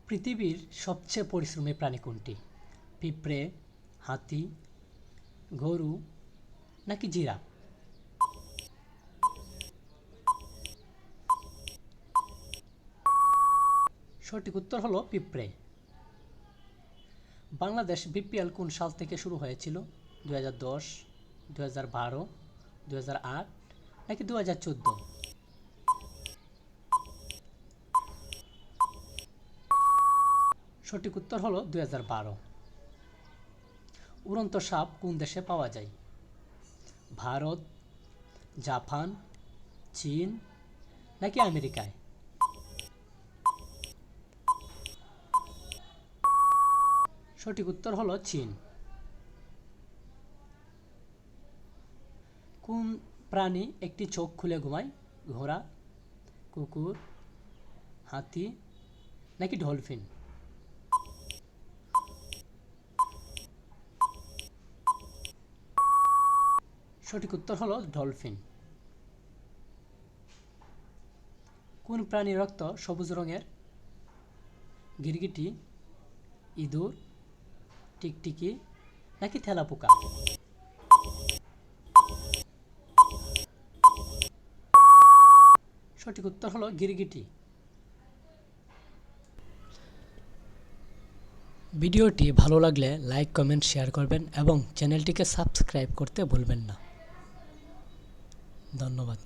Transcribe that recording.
পৃথিবীর সবচেয়ে পরিশ্রমী প্রাণী কোনটি? পিঁপড়ে, হাতি, গরু নাকি জিরাফ? সঠিক উত্তর হলো পিঁপড়ে। বাংলাদেশ বিপিএল কোন সাল থেকে শুরু হয়েছিল? 2010, 2012, 2008 নাকি 2014? সঠিক উত্তর হলো 2012। উড়ন্ত সাপ কোন দেশে পাওয়া যায়? ভারত, জাপান, চীন নাকি আমেরিকায়? সঠিক উত্তর হলো চীন। কোন প্রাণী একটি চোখ খুলে ঘুমায়? ঘোড়া, কুকুর, হাতি নাকি ডলফিন? সঠিক উত্তর হলো ডলফিন। কোন প্রাণীর রক্ত সবুজ রঙের? গিরগিটি, ইঁদুর, টিকটিকি নাকি তেলাপোকা? সঠিক উত্তর হলো গিরগিটি। ভিডিওটি ভালো লাগলে লাইক, কমেন্ট, শেয়ার করবেন এবং চ্যানেলটিকে সাবস্ক্রাইব করতে ভুলবেন না। ধন্যবাদ।